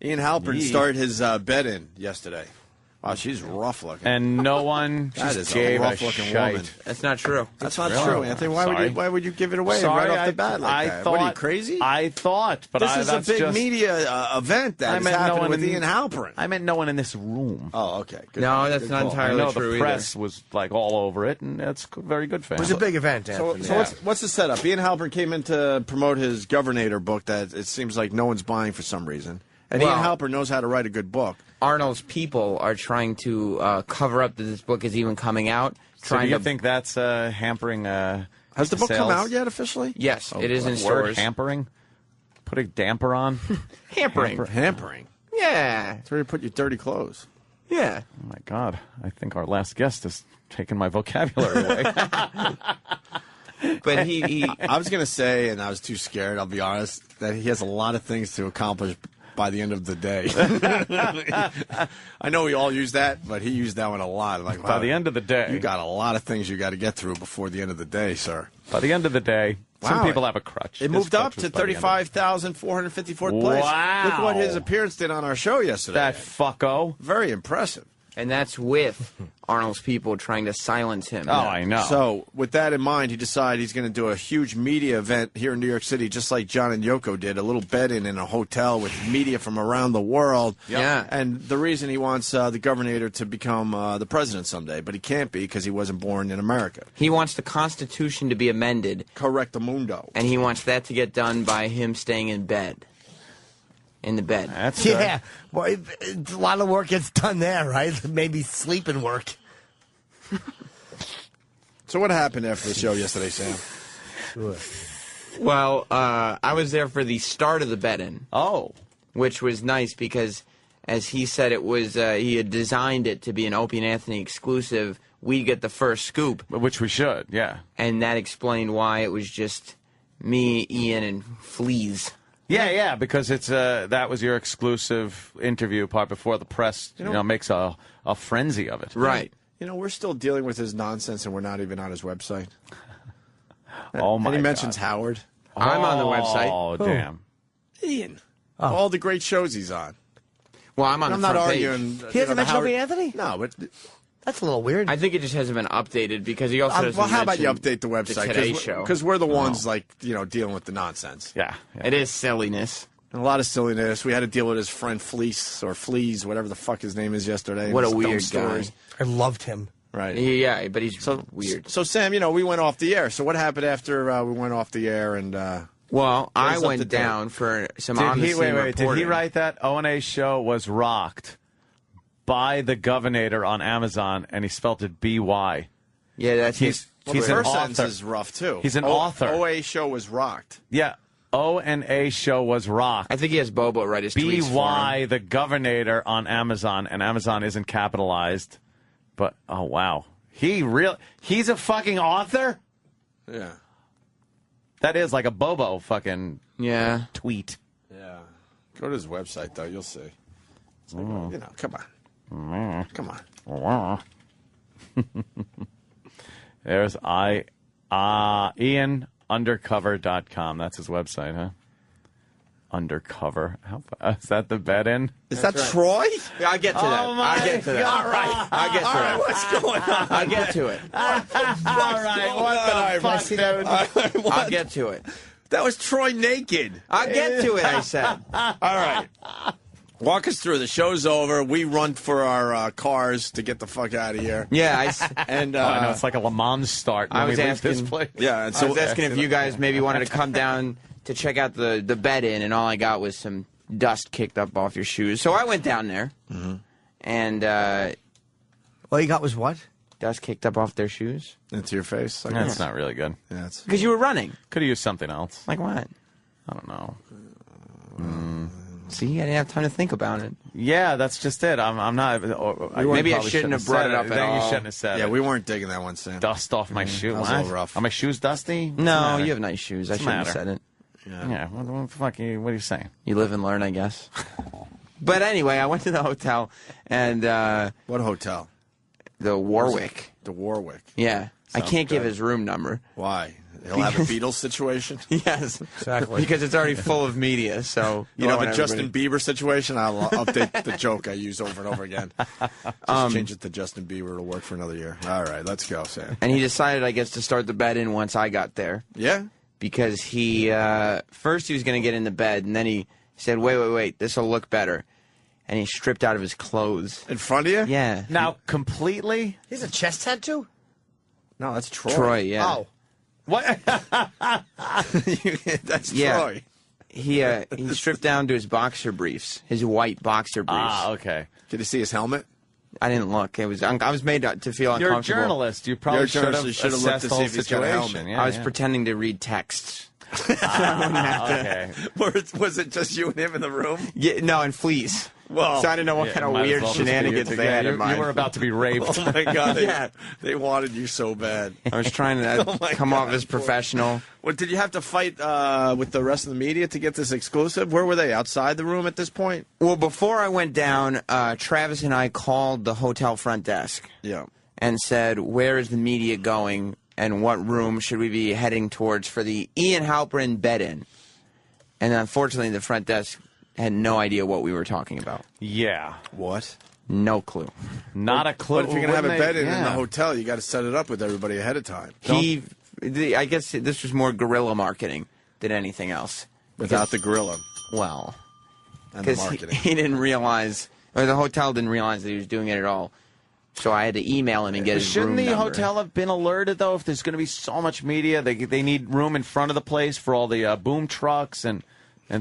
Ian Halperin started his bed in yesterday. Wow, she's rough looking. And no one just gave a rough-looking woman. That's not true. That's not true, Anthony. Why would you give it away right off the bat like that? What are you, crazy? I thought, but this is a big media event that is happening with Ian Halperin. I meant no one in this room. Oh, okay. Good. No, that's not entirely true the press was like all over it, and it's very good for him. It was a big event, Anthony. So what's the setup? Ian Halperin came in to promote his Governator book that it seems like no one's buying for some reason. And Ian Halperin knows how to write a good book. Arnold's people are trying to cover up that this book is even coming out. So do you think that's hampering Has the book come out yet officially? Yes, it is in stores. Hampering? Put a damper on? Hampering. Hampering? Yeah. It's where you put your dirty clothes. Yeah. Oh, my God. I think our last guest has taken my vocabulary away. But he I was going to say, and I was too scared, I'll be honest, that he has a lot of things to accomplish by the end of the day. I know we all use that, but he used that one a lot. Like, by the end of the day. You got a lot of things you got to get through before the end of the day, sir. By the end of the day, some people have a crutch. It moved up to 35,454th place. Wow. Look what his appearance did on our show yesterday. That fucko. Very impressive. And that's with Arnold's people trying to silence him. Oh, I know. So, with that in mind, he decided he's going to do a huge media event here in New York City, just like John and Yoko did, a little bed-in a hotel with media from around the world. Yeah. And the reason he wants the Governator to become the president someday, but he can't be because he wasn't born in America. He wants the Constitution to be amended. Correctamundo. And he wants that to get done by him staying in bed. In the bed. That's yeah. Well, a lot of work gets done there, right? Maybe sleeping work. So what happened after the show yesterday, Sam? Well, I was there for the start of the bed-in. Oh. Which was nice because, as he said, it was he had designed it to be an Opie and Anthony exclusive. We get the first scoop. Which we should, yeah. And that explained why it was just me, Ian, and Fleas. Yeah, because it's that was your exclusive interview part before the press, makes a frenzy of it. Right. We're still dealing with his nonsense, and we're not even on his website. Oh my! And he mentions Howard. I'm on the website. Oh, damn. Ian. All the great shows he's on. Well, I'm on the front page. He hasn't mentioned Opie Anthony? No, but that's a little weird. I think it just hasn't been updated because he also doesn't how about you update the website? The Today Show. Because we're the ones, dealing with the nonsense. Yeah. It is silliness. And a lot of silliness. We had to deal with his friend Fleas, whatever the fuck his name is yesterday. What a weird guy. I loved him. Right. Yeah, but he's weird. So, Sam, we went off the air. So what happened after we went off the air and... Well, I went down for some on-the-scene reporting. Did he write that? O&A's show was rocked by the Governator on Amazon, and he spelled it B-Y. Yeah, that's he's the an first author. sentence is rough, too. He's an author. OA show was rocked. Yeah. O&A show was rocked. I think he has Bobo write his tweets for B-Y, him. the Governator on Amazon, and Amazon isn't capitalized. But, oh, wow. He's a fucking author? Yeah. That is like a Bobo fucking tweet. Yeah. Go to his website, though. You'll see. It's like, come on. Come on. There's IanUndercover.com. That's his website, huh? Undercover. Is that the bed-in? Is that Troy? Yeah, I'll get to that. I'll get to that. All right. I'll get to it. What's going on? I'll get to it. All right. What the fuck, dude? I'll get to it. That was Troy naked. I'll get to it, I said. All right. Walk us through. The show's over. We run for our cars to get the fuck out of here. Yeah, I know it's like a Le Mans start. I was asking this place. Yeah, and I was asking if you guys maybe wanted to come down to check out the bed-in, and all I got was some dust kicked up off your shoes. So I went down there, and all you got was what? Dust kicked up off their shoes. Into your face. That's not really good. Yeah, because you were running. Could have used something else. Like what? I don't know. See, I didn't have time to think about it. Yeah, that's just it. I'm not. Maybe I shouldn't have brought it up at all. You shouldn't have said it. Yeah, we weren't digging that one, Sam. Dust off my shoe. That was a little rough. Are my shoes dusty? No, you have nice shoes. I shouldn't have said it. Yeah. What the fuck? What are you saying? You live and learn, I guess. But anyway, I went to the hotel, and what hotel? The Warwick. The Warwick. Yeah. I can't give good. his room number. Why? He'll have a Beatles situation. Yes, Exactly. because it's already full of media. So You know, have a Justin Bieber situation. I'll update the joke I use over and over again. Just change it to Justin Bieber. It'll work for another year. All right, let's go, Sam. And he decided, I guess, to start the bed in once I got there. Yeah. Because he first he was going to get in the bed, and then he said, "Wait, this will look better," and he stripped out of his clothes. In front of you? Yeah, Now, completely? He's a chest tattoo? No, that's Troy. Troy. Yeah. Oh. What? That's Yeah. Troy. He stripped down to his boxer briefs, his white boxer briefs. Ah, okay. Did you see his helmet? I didn't look. I was made to feel You're uncomfortable. a journalist. You probably You're a should journalist. have You should have looked assessed to the see whole if he's got a situation. helmet. Yeah, I was yeah. pretending to read texts. Okay. Was it just you and him in the room? Yeah, no, and fleas. Well, So I didn't know what Yeah, kind of might as weird well just be you shenanigans they together. had in You mind. were about to be raped. Oh my God! Yeah. They wanted you so bad. I was trying to Oh my come off God, as poor- professional. What did you have to fight with the rest of the media to get this exclusive? Where were they? Outside the room at this point? Well, before I went down, Travis and I called the hotel front desk Yeah. and said, "Where is the media going, and what room should we be heading towards for the Ian Halperin bed-in?" And unfortunately, the front desk had no idea what we were talking about. Yeah. What? No clue. Not a clue. But if you're gonna have a Wouldn't bed they- in the yeah. hotel, you got to set it up with everybody ahead of time. I guess this was more guerrilla marketing than anything else. Without the gorilla Well, and the because marketing. he didn't realize, or the hotel didn't realize that he was doing it at all. So I had to email him and get his Shouldn't room the number. hotel have been alerted, though, if there's going to be so much media? They need room in front of the place for all the boom trucks and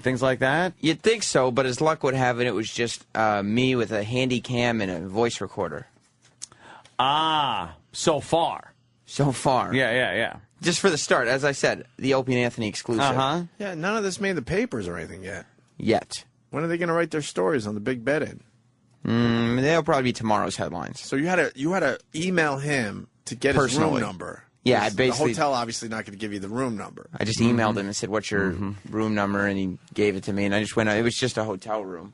things like that? You'd think so, but as luck would have it, it was just me with a handy cam and a voice recorder. Ah, so far. So far. Yeah. Just for the start, as I said, the Opie and Anthony exclusive. Uh-huh. Yeah, none of this made the papers or anything yet. Yet. When are they going to write their stories on the big bed in? They'll probably be tomorrow's headlines. So you had to email him to get his room Personally. number. Yeah, I The basically- hotel obviously not going to give you the room number. I just emailed him and said, "What's your room number?" And he gave it to me, and I just went. It was just a hotel room.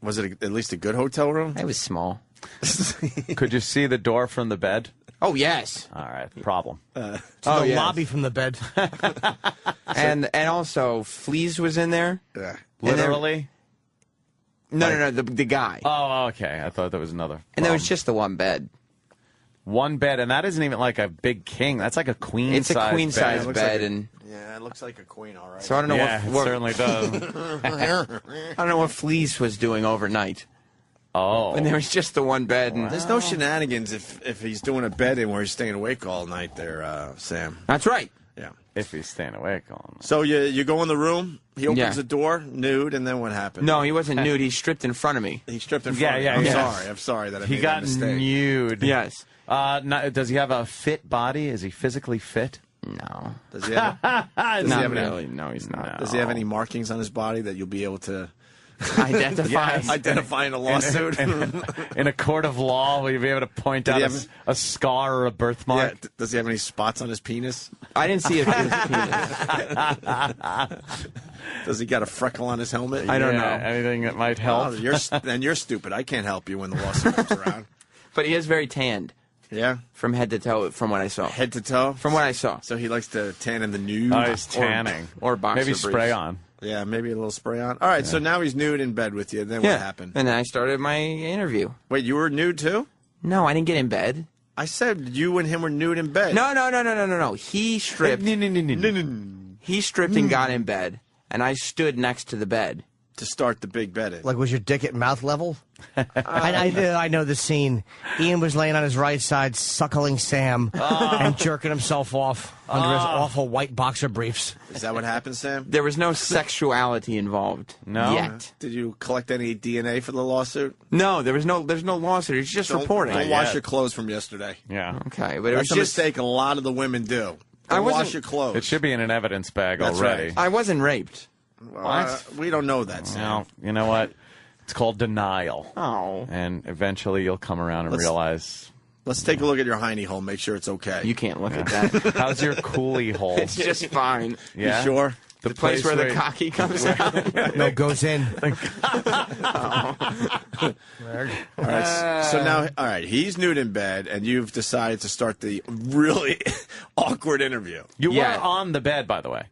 Was it at least a good hotel room? It was small. Could you see the door from the bed? Oh yes. All right, problem. The yes. lobby from the bed. And also, Fleas was in there. Yeah. And there- Literally? No, the guy. Oh, okay. I thought there was another. And there was problem. just the one bed. one bed, and that isn't even like a big king. That's like a queen. It's a queen size It looks bed, like a- and Yeah, it looks like a queen, all right. so I don't know Yeah, it what certainly does. I don't know what Fleas was doing overnight. Oh, And there was just the one bed, and There's no shenanigans if he's doing a bed in where he's staying awake all night there, Sam. that's right. Yeah. if he's staying awake on. So you go in the room, he opens Yeah. the door, nude, and then what happened? No, he wasn't nude. He stripped in front of me. He stripped in Yeah, front yeah, of you. yeah. I'm sorry that I He made got that mistake. nude. Yes. Does he have a fit body? Is he physically fit? No. Does he have, Not have any- really. No, he's not. does he have any markings on his body that you'll be able to Identify. identify in a lawsuit? In a court of law, will you be able to point out he a, have- a scar or a Yeah, birthmark? does he have any spots on his penis? I didn't see his penis. Does he got a freckle on his helmet? I don't Yeah, know. Anything that might Oh, help? then you're stupid. I can't help you when the lawsuit comes around. But he is very tanned Yeah, from head to toe, from what I saw. head to toe. From what I saw. So he likes to tan in the nude. Oh, he's tanning. Or boxer Maybe briefs. spray on. Yeah, maybe a little spray on. All right, so now he's nude in bed with you. Then what happened? And then I started my interview. Wait, you were nude too? No, I didn't get in bed. I said you and him were nude in bed. No. He stripped. He stripped and got in bed, and I stood next to the bed. To start the big bed in. Like, was your dick at mouth level? I know the scene. Ian was laying on his right side, suckling Sam and jerking himself off under his awful white boxer briefs. Is that what happened, Sam? There was no sexuality involved. No? Yet. Did you collect any DNA for the lawsuit? No, there's no lawsuit. It's just reporting. Don't wash your clothes from yesterday. Yeah. Okay, but it was That's a just. mistake a lot of the women do. I Don't wasn't- wash your clothes. It should be in an evidence bag That's already. right. I wasn't raped. We don't know that, Sam. Well, you know what? It's called denial. Oh. And eventually you'll come around and realize. Let's take a look at your hiney hole. Make sure it's okay. You can't look at that. How's your coolie hole? It's just fine. Yeah? You sure? The place where the cocky comes out. No, goes in. All right. So now, all right, he's nude in bed, and you've decided to start the really awkward interview. You were on the bed, by the way.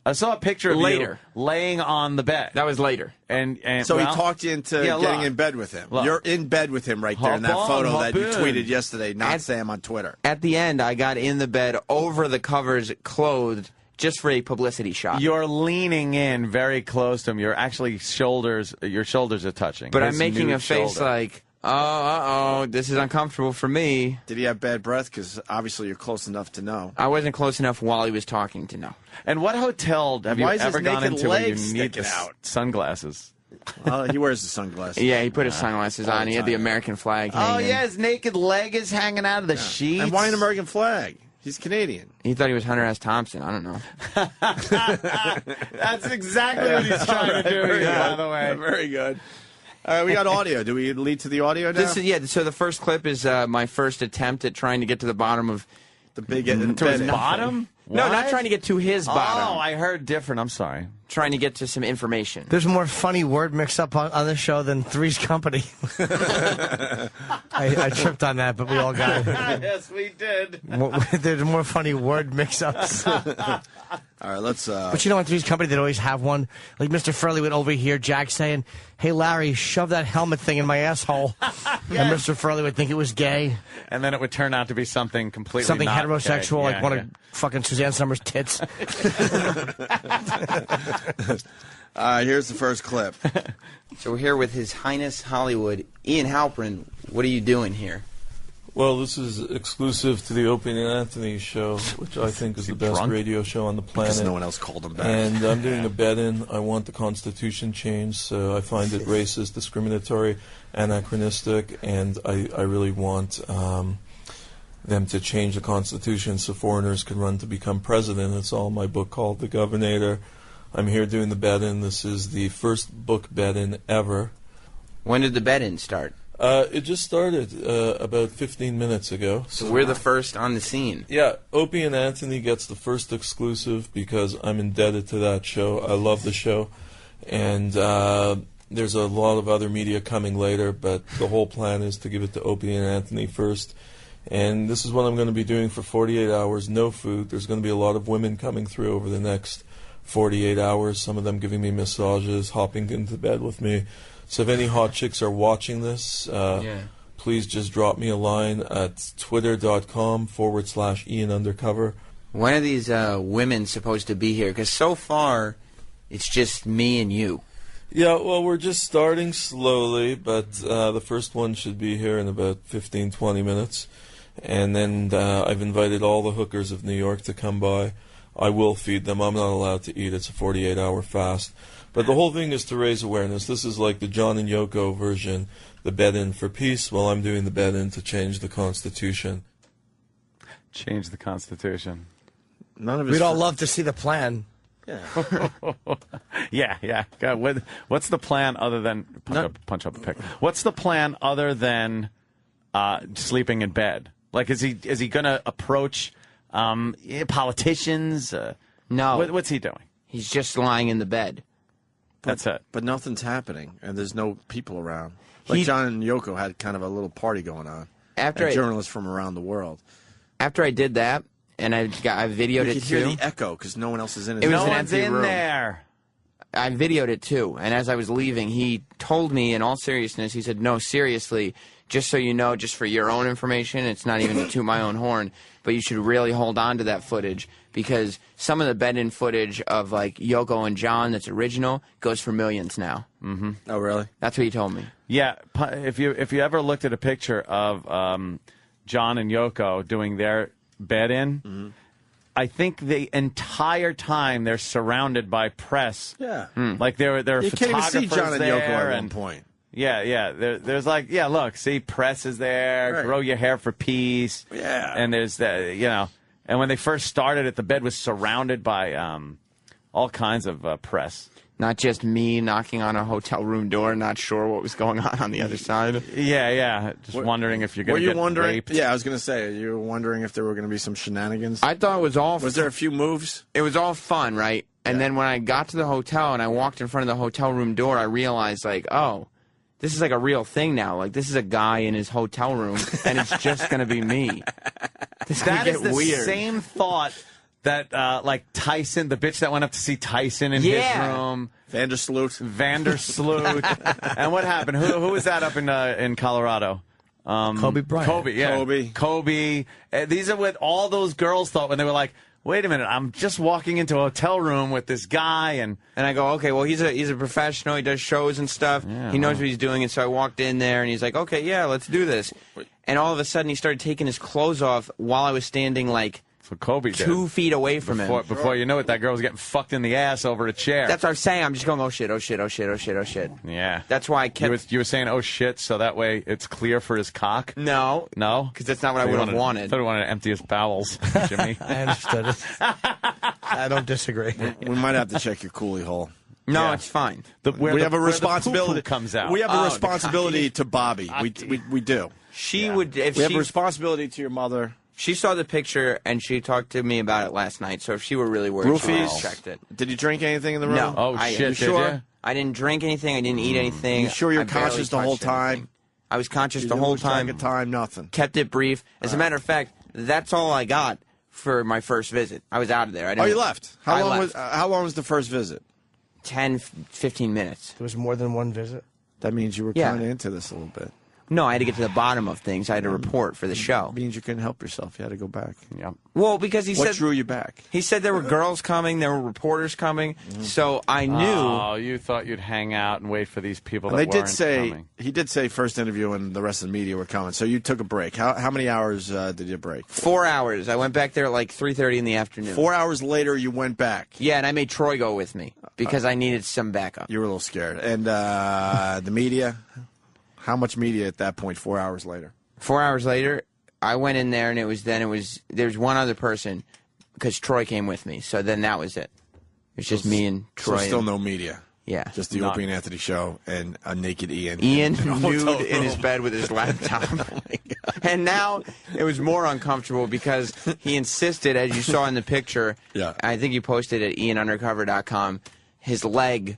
I saw a picture of Later. you laying on the bed. That was later. And So he talked you into getting in bed with him. Look. You're in bed with him right there in that Hop on, photo hop that you in. tweeted yesterday, not Sam on Twitter. At the end, I got in the bed over the covers, clothed, just for a publicity shot. You're leaning in very close to him. You're actually your shoulders are touching. But His I'm making nude a face shoulder. like, oh, this is uncomfortable for me. Did he have bad breath? Because obviously you're close enough to know. I wasn't close enough while he was talking to know. And what hotel have Why you is his ever gone naked into where you legs need the sticking out? sunglasses? He wears the sunglasses. Yeah, he put his sunglasses all on. the He had the time. American flag Oh, hanging. yeah, his naked leg is hanging out of the sheets. And why an American flag? He's Canadian. He thought he was Hunter S. Thompson. I don't know. That's exactly what he's trying to do here, by the way. Very good. All right, we got audio. Do we lead to the audio now? This is so the first clip is my first attempt at trying to get to the bottom of the big to his bed. Bottom? No, not What? trying to get to his bottom. Oh, I heard different. I'm sorry. Trying to get to some information. There's more funny word mix-up on this show than Three's Company. I tripped on that, but we all got it. Yes, we did. There's more funny word mix-ups. All right, let's... But you know, in Three's Company, they'd always have one. Like Mr. Furley would overhear Jack saying, "Hey, Larry, shove that helmet thing in my asshole." And Mr. Furley would think it was gay. And then it would turn out to be something completely Something not heterosexual, gay. like one of fucking Suzanne Summers' tits. here's the first clip. So we're here with His Highness Hollywood. Ian Halperin, what are you doing here? Well, this is exclusive to the Opie and Anthony show, which I think is the best radio show on the planet. Because no one else called him back. And I'm doing a bet-in. I want the Constitution changed. So I find it racist, discriminatory, anachronistic, and I really want them to change the Constitution so foreigners can run to become president. It's all in my book called The Governator. I'm here doing the bet-in. This is the first book bet-in ever. When did the bet-in start? It just started about 15 minutes ago. So we're the first on the scene. Yeah, Opie and Anthony gets the first exclusive because I'm indebted to that show. I love the show. And there's a lot of other media coming later, but the whole plan is to give it to Opie and Anthony first. And this is what I'm going to be doing for 48 hours, no food. There's going to be a lot of women coming through over the next 48 hours, some of them giving me massages, hopping into bed with me. So if any hot chicks are watching this, please just drop me a line at twitter.com/Ian Undercover. When are these women supposed to be here? Because so far, it's just me and you. Yeah, well, we're just starting slowly, but the first one should be here in about 15, 20 minutes. And then I've invited all the hookers of New York to come by. I will feed them. I'm not allowed to eat. It's a 48-hour fast. But the whole thing is to raise awareness. This is like the John and Yoko version, the bet-in for peace, while I'm doing the bet-in to change the Constitution. Change the Constitution. None of We'd all love to see the plan. Yeah. God, what's the plan other than... Punch up a pic. What's the plan other than sleeping in bed? Like, is he going to approach politicians? No. What's he doing? He's just lying in the bed. That's it. But nothing's happening, and there's no people around. Like John and Yoko had kind of a little party going on. After journalists from around the world. After I did that, and I videoed You it could too. hear the echo because no one else is in it. It was No an one's empty in room. there. I videoed it too, and as I was leaving, he told me in all seriousness, he said, "No, seriously, just so you know, just for your own information, it's not even to toot my own horn, but you should really hold on to that footage because some of the bet-in footage of like Yoko and John that's original goes for millions now." Mm-hmm. Oh, really? That's what he told me. Yeah, if you ever looked at a picture of John and Yoko doing their bet-in, I think the entire time they're surrounded by press. Yeah. Like there are You can't even photographers see John and there, Yoko at one and point. Yeah. There's like, look, see, press is there. Right. Grow your hair for peace. Yeah. And there's that, And when they first started it, the bed was surrounded by all kinds of press. Not just me knocking on a hotel room door, not sure what was going on the other side. Yeah. Just wondering if you're going to get wondering? raped. Yeah, I was going to say, you were wondering if there were going to be some shenanigans. I thought it was all. Was there a few moves? It was all fun, right? And then when I got to the hotel and I walked in front of the hotel room door, I realized, like, oh, this is like a real thing now. Like, this is a guy in his hotel room, and it's just going to be me. This That is the weird. same thought that, like, Tyson, the bitch that went up to see Tyson in his room. Vandersloot. And what happened? Who was that up in Colorado? Kobe Bryant. Kobe. These are what all those girls thought when they were like, wait a minute, I'm just walking into a hotel room with this guy, and I go, okay, well, he's a professional. He does shows and stuff. Yeah, he knows what he's doing. And so I walked in there, and he's like, okay, yeah, let's do this. And all of a sudden, he started taking his clothes off while I was standing, like, that's what Kobe did. 2 feet away from him. Before you know it, that girl was getting fucked in the ass over a chair. That's what I'm saying. I'm just going, oh, shit, oh, shit, oh, shit, oh, shit, oh, shit. Yeah. That's why I kept... You were saying, oh, shit, so that way it's clear for his cock? No. No? Because that's not what I would have wanted. I thought he wanted to empty his bowels, Jimmy. I understood it. I don't disagree. We might have to check your coolie hole. No, it's fine. We have a responsibility. Comes out. We have a responsibility to Bobby. We do. She would... If we have she, a responsibility to your mother. She saw the picture, and she talked to me about it last night, so if she were really worried, she would have checked it. Did you drink anything in the room? No. Oh, shit, did you? I didn't drink anything. I didn't eat anything. You sure you're I barely conscious the whole touched time? anything. I was conscious You the didn't whole lose track time. of time, nothing. Kept it brief. As a matter of fact, that's all I got for my first visit. I was out of there. I didn't, you left. I How long was the first visit? 10, 15 minutes. There was more than one visit? That means you were Yeah. kind of into this a little bit. No, I had to get to the bottom of things. I had to report for the show. Means you couldn't help yourself. You had to go back. Yep. Well, because he What said drew you back? he said there were girls coming, there were reporters coming, so I knew. Oh, you thought you'd hang out and wait for these people that They weren't did say coming. he did say first interview and the rest of the media were coming. So you took a break. How many hours did you break? 4 hours. I went back there at like 3:30 in the afternoon. 4 hours later, you went back. Yeah, and I made Troy go with me because I needed some backup. You were a little scared. And the media? How much media at that point? 4 hours later. 4 hours later, I went in there, and there's one other person because Troy came with me. So then that was it. It was just me and Troy. So still no media. Yeah. Just the Opie and Anthony show and a naked Ian. Ian nude in his bed with his laptop. And now it was more uncomfortable because he insisted, as you saw in the picture, Yeah. I think you posted at ianundercover.com, his leg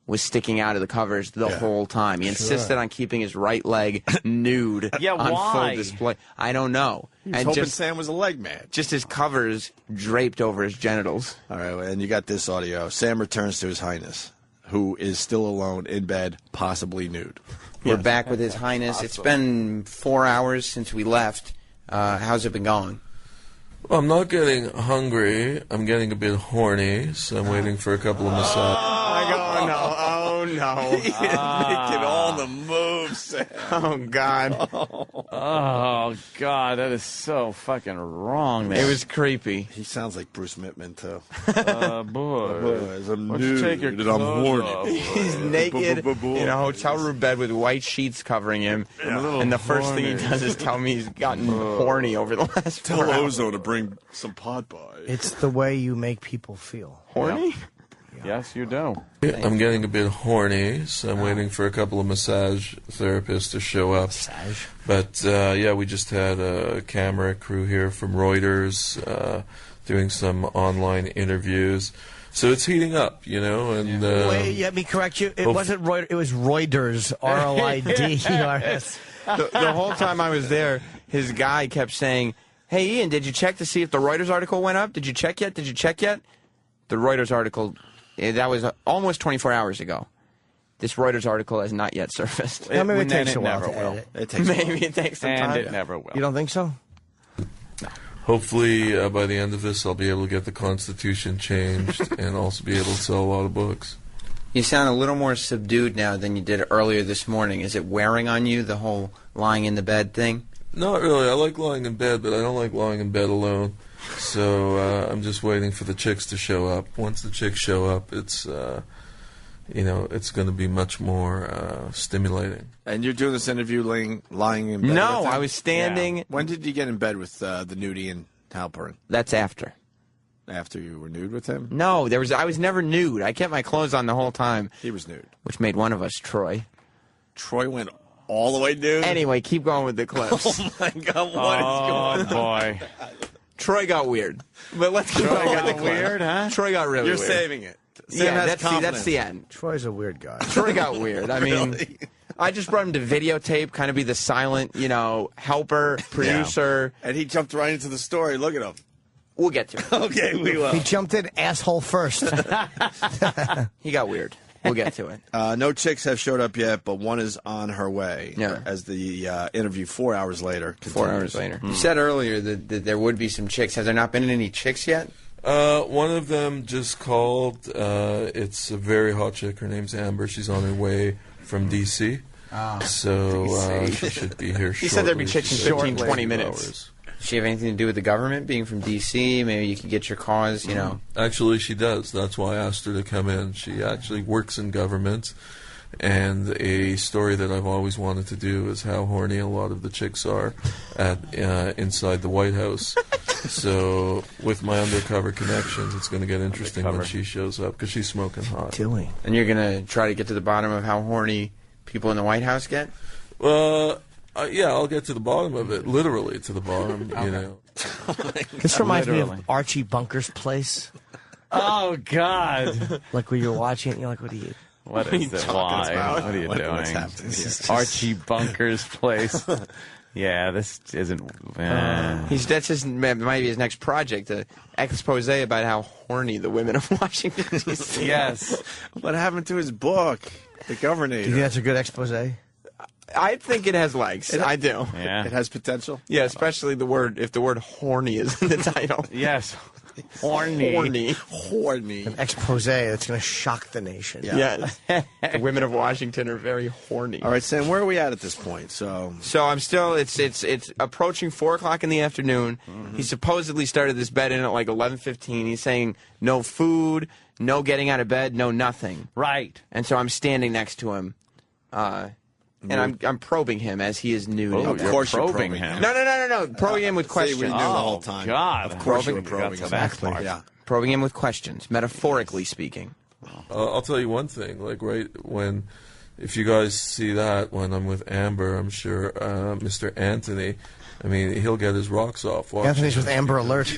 was sticking out of the covers the whole time. He insisted on keeping his right leg nude on why? full display. I don't know. He was hoping Sam was a leg man. Just his covers draped over his genitals. All right, and you got this audio. Sam returns to His Highness, who is still alone in bed, possibly nude. We're back with His Highness. It's been 4 hours since we left. How's it been going? Well, I'm not getting hungry. I'm getting a bit horny, so I'm waiting for a couple of massages. Oh, no. Making all the moves, Sam. Oh, God. Oh, God, that is so fucking wrong, man. It was creepy. He sounds like Bruce Mittman, too. Boy. Boys, I'm Why don't you take your nude and I'm clothes horny. off? He's naked in a hotel room bed with white sheets covering him. And the first thing he does is tell me he's gotten horny over the last 4 Tell hours. Ozone to bring some pot by. It's the way you make people feel. Horny? Yes, you do. I'm getting a bit horny, so I'm waiting for a couple of massage therapists to show up. Massage. But, yeah, we just had a camera crew here from Reuters doing some online interviews. So it's heating up, you know, and... Wait, let me correct you. It wasn't Reuters. It was Reuters. R-O-I-D-E-R-S. The whole time I was there, his guy kept saying, "Hey, Ian, did you check to see if the Reuters article went up? Did you check yet? Did you check yet?" The Reuters article, that was almost 24 hours ago. This Reuters article has not yet surfaced. Maybe it And takes it a while never to will. edit. It takes a while. Maybe it takes some And time. it never will. You don't think so? Hopefully, by the end of this, I'll be able to get the Constitution changed and also be able to sell a lot of books. You sound a little more subdued now than you did earlier this morning. Is it wearing on you, the whole lying in the bed thing? Not really. I like lying in bed, but I don't like lying in bed alone. So I'm just waiting for the chicks to show up. Once the chicks show up, it's it's going to be much more stimulating. And you're doing this interview lying in bed No, with him? I was standing. When did you get in bed with the nudie and Halperin? That's after. after you were nude with him? No, I was never nude. I kept my clothes on the whole time. He was nude. Which made one of us Troy. Troy went all the way nude? Anyway, keep going with the clips. Oh, my God. What is going on? Boy. Troy got weird. But let's keep Troy going with the got clip. weird, huh? Troy got really You're weird. saving it. Sam Yeah, has that's confidence. the end. Troy's a weird guy. Troy got weird. I mean, Really? I just brought him to videotape, kind of be the silent, helper, producer. And he jumped right into the story. Look at him. We'll get to it. Okay, we will. He jumped in asshole first. He got weird. We'll get to it. No chicks have showed up yet, but one is on her way. Yeah. As the interview 4 hours later continues. 4 hours later. You said earlier that there would be some chicks. Has there not been any chicks yet? One of them just called. It's a very hot chick. Her name's Amber. She's on her way from D.C. So she should be here shortly. He said there'd be chicks in She said 15, 20 2 minutes. hours. Does she have anything to do with the government, being from D.C.? Maybe you could get your cause, Actually, she does. That's why I asked her to come in. She actually works in government. And a story that I've always wanted to do is how horny a lot of the chicks are at inside the White House. So with my undercover connections, it's going to get interesting when she shows up because she's smoking hot. Doing. And you're going to try to get to the bottom of how horny people in the White House get? Yeah, I'll get to the bottom of it, literally to the bottom, This reminds me Literally. of Archie Bunker's Place. Oh, God. Like when you're watching it, you're like, what are you? What is it? Why? about? What are you What's doing? happening here? Archie Bunker's Place. Yeah, this isn't. That's might be his next project, an expose about how horny the women of Washington D.C. Yes. What happened to his book, The Governor? Do you think that's a good expose? I think it has legs. I do. Yeah. It has potential? Yeah, especially if the word horny is in the title. Yes. Horny. Horny. Horny. An expose that's going to shock the nation. Yeah. Yes. The women of Washington are very horny. All right, Sam, where are we at this point? So I'm still. It's approaching 4:00 in the afternoon. He supposedly started this bed in at like 11:15. He's saying no food, no getting out of bed, no nothing. Right. And so I'm standing next to him, and I'm probing him as he is nude. Oh, Of you're course you're probing probing him. him. No. Probing him with say we questions. knew the whole time. God. Of course you were Probing, probing that's him. the best part. Yeah. Probing him with questions, metaphorically speaking. I'll tell you one thing. Like if you guys see that when I'm with Amber, I'm sure Mr. Anthony. I mean, he'll get his rocks off. watching Anthony's with this. Amber Alert.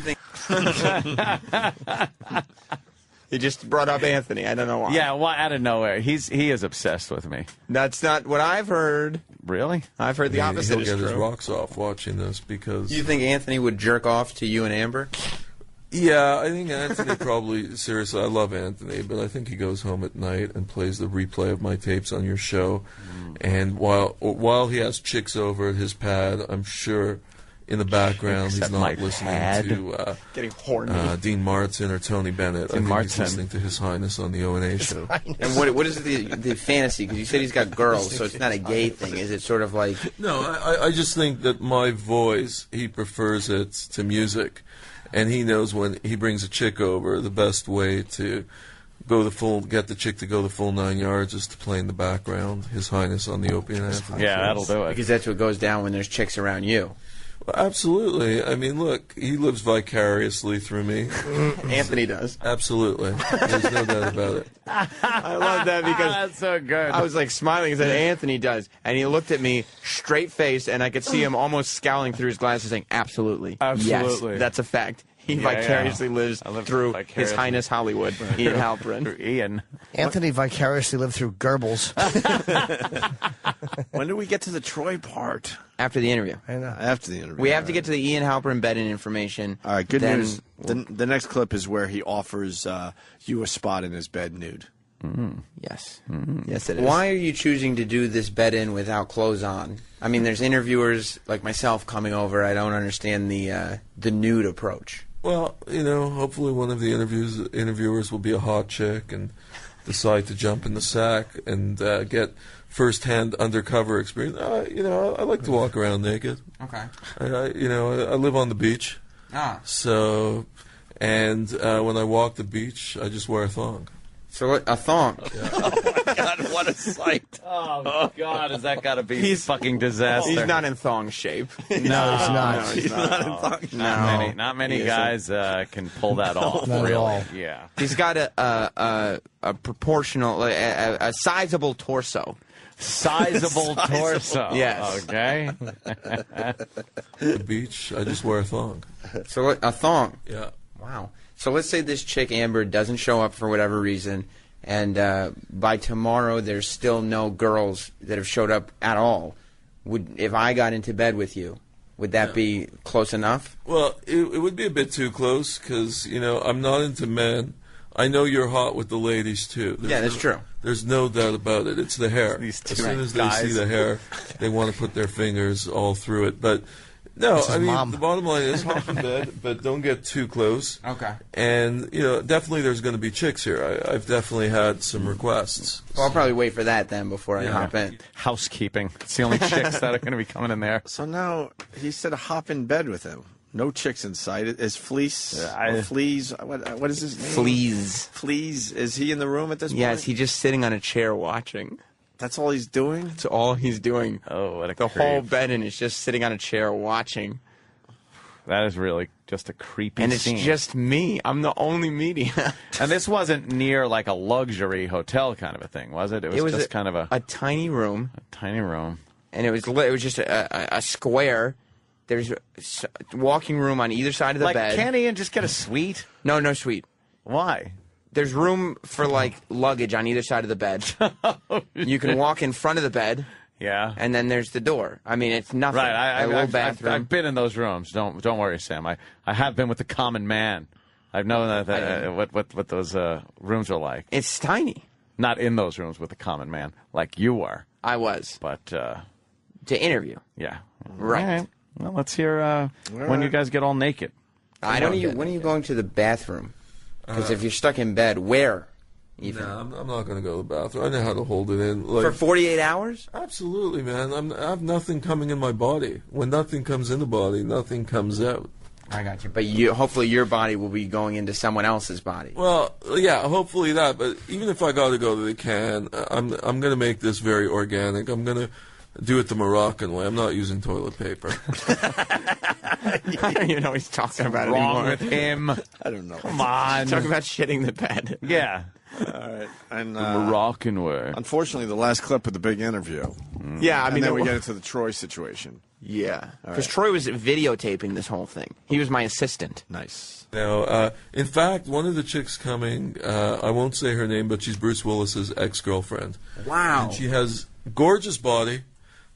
He just brought up Anthony. I don't know why. Yeah, well, out of nowhere. He is obsessed with me. That's not what I've heard. Really? I've heard the opposite He'll is get his true. rocks off watching this because. You think Anthony would jerk off to you and Amber? Yeah, I think Anthony probably, seriously, I love Anthony, but I think he goes home at night and plays the replay of my tapes on your show. And while he has chicks over at his pad, I'm sure in the background Except he's my not listening pad. to Getting horny. Dean Martin or Tony Bennett. I think Martin. he's listening to His Highness on the O&A show. And what is the fantasy? Because you said he's got girls, so it's not a gay thing. Is it sort of like... No, I just think that my voice, he prefers it to music. And he knows when he brings a chick over, the best way to get the chick to go the full 9 yards is to play in the background, His Highness on the Opie and Anthony Yeah, shows. that'll do it. Because that's what goes down when there's chicks around you. Well, absolutely. I mean, look, he lives vicariously through me. Anthony does. Absolutely. There's no doubt about it. I love that because That's so good. I was like smiling and said, Anthony does. And he looked at me straight face, and I could see him almost scowling through his glasses saying, absolutely. Absolutely. Yes, that's a fact. He Yeah, vicariously yeah. lives I live through vicariously. His Highness Hollywood, Ian Halperin. Ian. Anthony vicariously lived through Goebbels. When do we get to the Troy part? After the interview. I know. After the interview. We have to get to the Ian Halperin bed-in information. All right, good Then- news. The next clip is where he offers you a spot in his bed nude. Yes. Yes, it is. Why are you choosing to do this bed-in without clothes on? I mean, there's interviewers like myself coming over. I don't understand the nude approach. Well, hopefully one of the interviewers will be a hot chick and decide to jump in the sack and get first-hand undercover experience. I like to walk around naked. Okay. I live on the beach. Ah. So, and when I walk the beach, I just wear a thong. So what, a thong? God, what a sight. Oh, God, has that got to be fucking disaster? He's not in thong shape. No, it's not. He's not in thong. Not many guys can pull that off. Not at really. all. Yeah. He's got a proportional, a sizable torso. Sizable torso. Yes. Okay. The beach, I just wear a thong. So a thong. Yeah. Wow. So let's say this chick, Amber, doesn't show up for whatever reason, and by tomorrow there's still no girls that have showed up at all. If I got into bed with you, would that be close enough? Well, it would be a bit too close because, I'm not into men. I know you're hot with the ladies, too. That's true. There's no doubt about it. It's the hair. These two As soon as guys. they see the hair, they want to put their fingers all through it. But, no, I mean, mom. the bottom line is hop in bed, but don't get too close. Okay. And, definitely there's going to be chicks here. I've definitely had some requests. Well, I'll probably wait for that then before I hop in. Housekeeping. It's the only chicks that are going to be coming in there. So now he said hop in bed with him. No chicks in sight. Is Fleece or Fleas? What is his name? Fleas. Is he in the room at this point? Yes, he's just sitting on a chair watching. That's all he's doing? That's all he's doing. Oh, what a The creep. whole bedin is just sitting on a chair watching. That is really just a creepy And it's scene. just me. I'm the only media. And this wasn't near like a luxury hotel kind of a thing, was it? It was just kind of a tiny room, tiny room. and it was just a square. There's walking room on either side of the Like, bed. can't Ian just get a suite? No suite. Why? There's room for like luggage on either side of the bed. You can walk in front of the bed, Yeah. and then there's the door. I mean, it's nothing. Right, a little bathroom. I've been in those rooms. Don't worry, Sam. I have been with the common man. I've known what those rooms are like. It's tiny. Not in those rooms with the common man, like you were. I was But to interview. yeah, Right. All right. Well, let's hear when you guys get all naked. When are you going to the bathroom? Because if you're stuck in bed, where? Even Nah, I'm not going to go to the bathroom. I know how to hold it in. for 48 hours? Absolutely, man. I have nothing coming in my body. When nothing comes in the body, nothing comes out. I got you. But hopefully your body will be going into someone else's body. Well, yeah, hopefully that. But even if I got to go to the can, I'm going to make this very organic. I'm going to do it the Moroccan way. I'm not using toilet paper. I don't even know what he's talking about Wrong anymore. with him. I don't know. Come on. Talking about shitting the bed. Yeah. All right. And Moroccan way. unfortunately, the last clip of the big interview. Yeah, I mean, And then we get into the Troy situation. yeah, because Troy was videotaping this whole thing. He was my assistant. Nice. Now, in fact, one of the chicks coming, I won't say her name, but she's Bruce Willis's ex-girlfriend. Wow. And she has gorgeous body.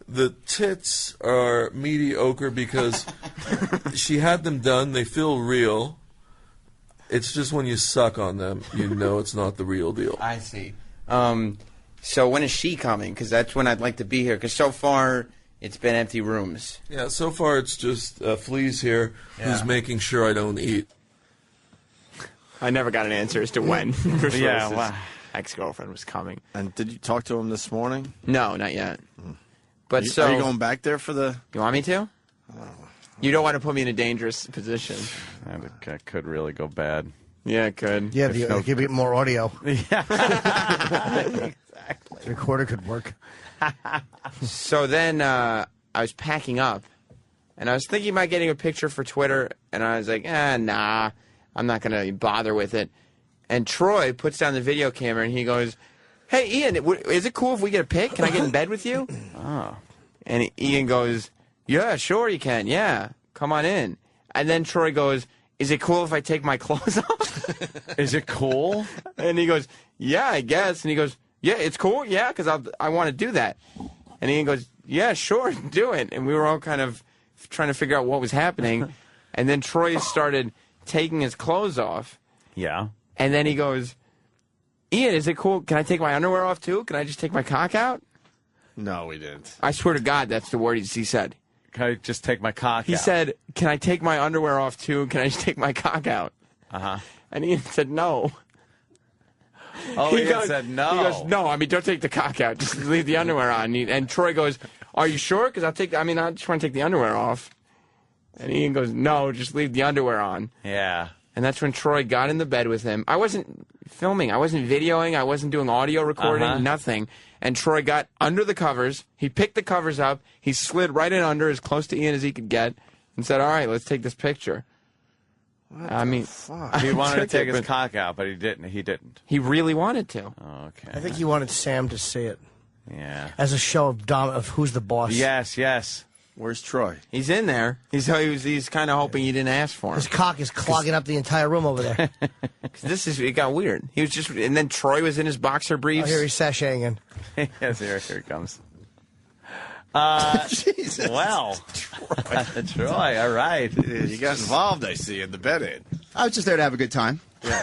The tits are mediocre because she had them done. They feel real. It's just when you suck on them, you know it's not the real deal. I see. So when is she coming? Because that's when I'd like to be here. Because so far it's been empty rooms. Yeah, so far it's just Fleas here who's making sure I don't eat. I never got an answer as to when Bruce Yeah, Willis's wow. ex-girlfriend was coming. And did you talk to him this morning? No, not yet. But Are you going back there for the... You want me to? You don't want to put me in a dangerous position. That could really go bad. Yeah, it could. Yeah, the, give it more audio. Exactly. The recorder could work. So then I was packing up, and I was thinking about getting a picture for Twitter, and I was like, nah, I'm not going to bother with it. And Troy puts down the video camera, and he goes, hey, Ian, is it cool if we get a pic? Can I get in bed with you? Oh. And Ian goes, yeah, sure you can. Yeah, come on in. And then Troy goes, is it cool if I take my clothes off? Is it cool? And he goes, yeah, I guess. And he goes, yeah, it's cool. Yeah, because I want to do that. And Ian goes, yeah, sure, do it. And we were all kind of trying to figure out what was happening. And then Troy started taking his clothes off. Yeah. And then he goes, Ian, is it cool? Can I take my underwear off too? Can I just take my cock out? No, we didn't. I swear to God, that's the word he said. Can I just take my cock He out? said, can I take my underwear off too? Can I just take my cock out? Uh-huh. And Ian said, no. Oh, He Ian goes- said no. He goes, no, I mean, don't take the cock out. Just leave the underwear on. And Troy goes, are you sure? Because I just want to take the underwear off. And Ian goes, no, just leave the underwear on. Yeah. And that's when Troy got in the bed with him. I wasn't filming. I wasn't videoing. I wasn't doing audio recording. Nothing. And Troy got under the covers. He picked the covers up. He slid right in under as close to Ian as he could get and said, all right, let's take this picture. I mean, He wanted to take his cock out, but he didn't. He really wanted to. Okay. I think he wanted Sam to see it Yeah. as a show of who's the boss. Yes. Where's Troy? He's in there. He's kind of hoping you didn't ask for him. His cock is clogging up the entire room over there. It got weird. He was just, and then Troy was in his boxer Oh, briefs. here he's sashaying in. Yes, here it comes. Jesus. Well, Troy, all right. You got involved, I see, in the bed-in. I was just there to have a good time. Yeah.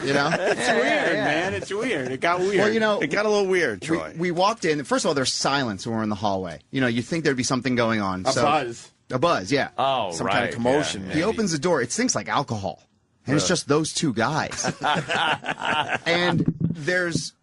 You know? It's weird, man. It's weird. It got weird. Well, you know, it got a little weird, Troy. We walked in. First of all, there's silence when we're in the hallway. You know, you'd think there'd be something going on. A buzz, yeah. Oh, Some right. kind of commotion. Yeah. He opens the door. It stinks like alcohol. And it's just those two guys. And there's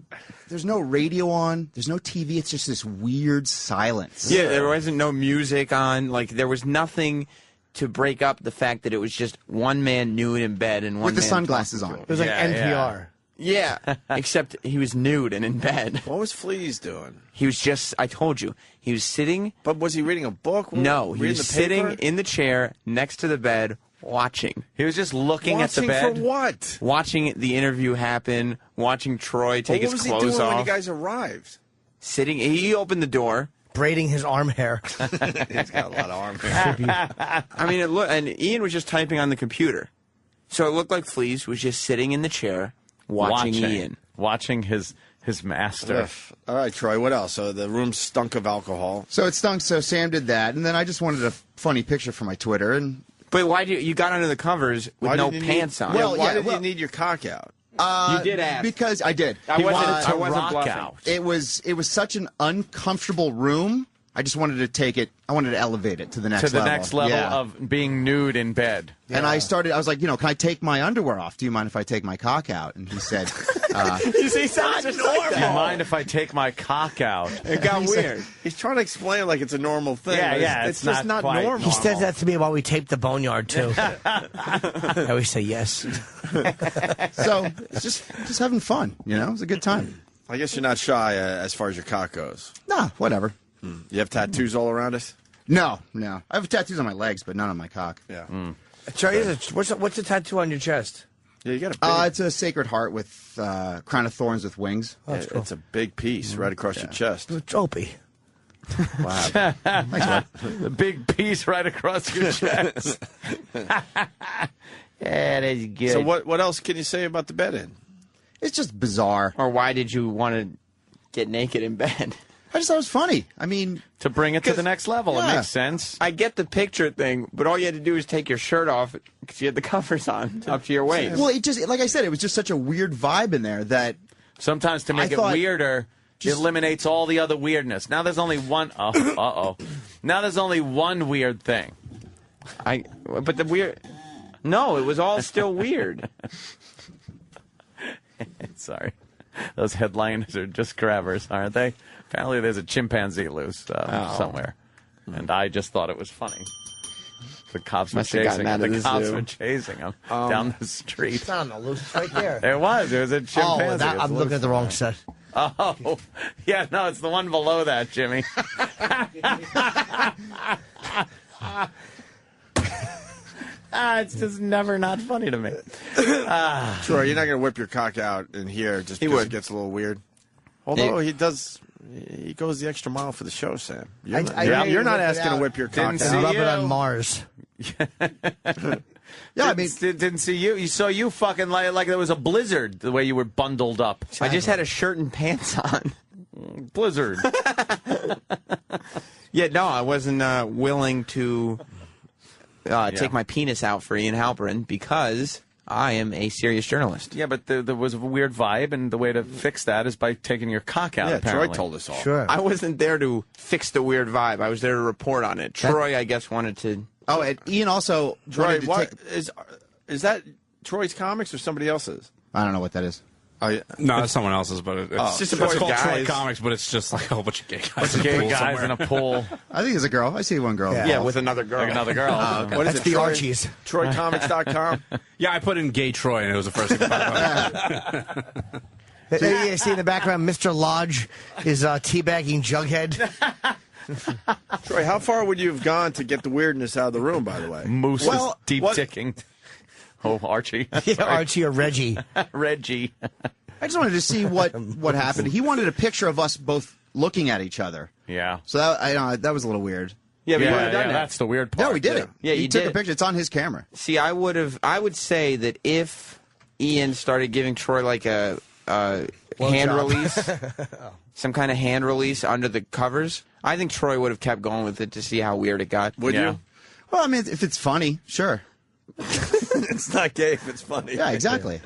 no radio on. There's no TV. It's just this weird silence. Yeah, there wasn't no music on. Like, there was nothing to break up the fact that it was just one man nude in bed and one With the man sunglasses talking on. to It was like NPR. him. Yeah, except he was nude and in bed. What was Fleas doing? He was just, I told you, he was sitting. But was he reading a book? No, he Reading was the paper? sitting in the chair next to the bed watching. He was just looking at the bed. Watching for what? Watching the interview happen, watching Troy take What his was he clothes doing off. when you guys arrived? Sitting, he opened the door. Braiding his arm hair. He's got a lot of arm hair. I mean, and Ian was just typing on the computer. So it looked like Fleas was just sitting in the chair watching Ian. Watching his master. All right, Troy, what else? So the room stunk of alcohol. So it stunk, so Sam did that. And then I just wanted a funny picture for my Twitter. And But why do you got under the covers with no pants on? Well, Why yeah, did you need your cock out? You did ask. Because I did. I wasn't rock bluffing. out. It was such an uncomfortable room. I just wanted to take it. I wanted to elevate it to the next level. To the next level Yeah. of being nude in bed. And I was like, can I take my underwear off? Do you mind if I take my cock out? And he said, You see, sounds just like Do you mind if I take my cock out? It got weird. He's trying to explain like it's a normal thing. Yeah, but yeah, It's it's just not not quite normal. He says that to me while we tape the Boneyard, too. I always say yes. so it's just having fun. You know, it was a good time. I guess you're not shy as far as your cock goes. Nah, whatever. You have tattoos all around us? No. I have tattoos on my legs, but none on my cock. Yeah. What's the tattoo on your chest? Yeah, you got a big, It's a sacred heart with crown of thorns with wings. it's a big piece right across your chest. It's Opie. Wow. The big piece right across your chest. Yeah, that's good. So what else can you say about the bed-in? It's just bizarre. Or why did you want to get naked in bed? I just thought it was funny. I mean, To bring it to the next level. It Yeah. makes sense. I get the picture thing, but all you had to do was take your shirt off because you had the covers on up to your waist. well, it just like I said, it was just such a weird vibe in there that Sometimes to make I it thought weirder, it eliminates all the other weirdness. Now there's only one. Uh-oh. Now there's only one weird thing. But the weird. No, it was all still weird. Sorry. Those headliners are just grabbers, aren't they? Apparently there's a chimpanzee loose somewhere. And I just thought it was funny. The cops were Must have gotten chasing him. out of The the cops zoo. were chasing him down the street. It's not on the loose. It's right there. There was a chimpanzee. It's I'm looking loose. at the wrong set. Oh, yeah, no, it's the one below that, Jimmy. It's just never not funny to me. Troy, you're not going to whip your cock out in here just because would. it gets a little weird. Although he goes the extra mile for the show, Sam. You're I not whip it asking to out. whip your cock Didn't out. see Rub you. it on Mars. yeah, I mean, Didn't see you. You saw you fucking like there was a blizzard the way you were bundled up. I just had a shirt and pants on. Blizzard. Yeah, no, I wasn't willing to take my penis out for Ian Halperin because I am a serious journalist. Yeah, but there was a weird vibe, and the way to fix that is by taking your cock out. Yeah, apparently. Troy told us all. Sure. I wasn't there to fix the weird vibe. I was there to report on it. Troy, I guess, wanted to. oh, and Ian also Troy, wanted to what take. is that Troy's comics or somebody else's? I don't know what that is. Oh, yeah. No, it's someone else's, but it's just a bunch of called Troy guys. Comics, but it's just like a whole bunch of gay guys. Gay guys in a pool. I think it's a girl. I see one girl. Yeah, with another girl. Like another girl. What is That's it? the Archies. TroyComics.com. Yeah, I put in gay Troy, and it was the first thing that popped up. You see in the background, Mr. Lodge is teabagging Jughead. Troy, how far would you have gone to get the weirdness out of the room, by the way? Moose Well, is deep what- ticking. Oh, Archie. Yeah, Archie or Reggie. Reggie. I just wanted to see what happened. He wanted a picture of us both looking at each other. Yeah. So that was a little weird. Yeah, but you would Yeah, have done that. that's the weird part. Yeah, we did it. Yeah, he you took did. a picture. It's on his camera. See, I would say that if Ian started giving Troy like a hand job. release, some kind of hand release under the covers, I think Troy would have kept going with it to see how weird it got. Would Yeah. you? Well, I mean, if it's funny, sure. It's not gay if it's funny. Yeah, exactly.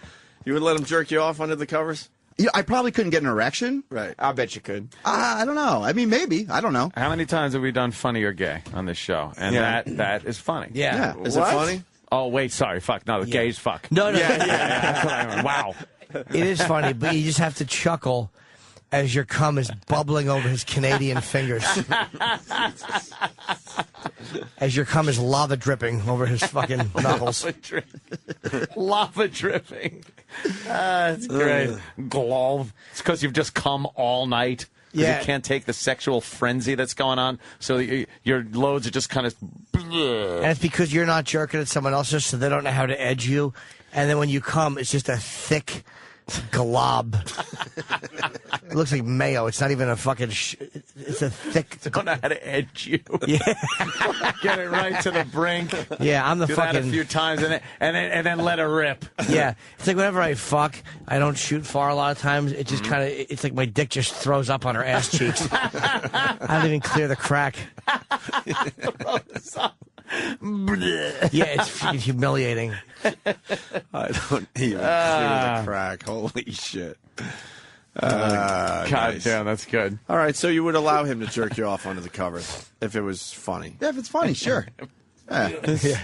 You would let him jerk you off under the covers? Yeah, I probably couldn't get an erection. Right. I bet you could. I don't know. I mean, maybe. I don't know. How many times have we done funny or gay on this show? And Yeah. that is funny. Yeah. Is What? it funny? Oh, wait, sorry. Fuck. No, the gay's fuck. No, no. That's what I meant. Wow. It is funny, but you just have to chuckle as your cum is bubbling over his Canadian fingers. As your cum is lava dripping over his fucking knuckles. Lava dripping. That's great. Glove. It's because you've just come all night. 'Cause Yeah. You can't take the sexual frenzy that's going on. So your loads are just kind of. And it's because you're not jerking at someone else's, so they don't know how to edge you. And then when you come, it's just a thick glob. It looks like mayo. It's not even a fucking. It's a thick. Don't know how to edge you. Yeah, Get it right to the brink. yeah. I'm the Do that a fucking. few times and then let it rip. Yeah, it's like whenever I fuck, I don't shoot far a lot of times. It just kind of. It's like my dick just throws up on her ass cheeks. I don't even clear the crack. Yeah, it's freaking humiliating. I don't even clear the crack. Holy shit. God Nice. damn, that's good. All right, so you would allow him to jerk you off under the covers if it was funny. Yeah, if it's funny, sure. Yeah.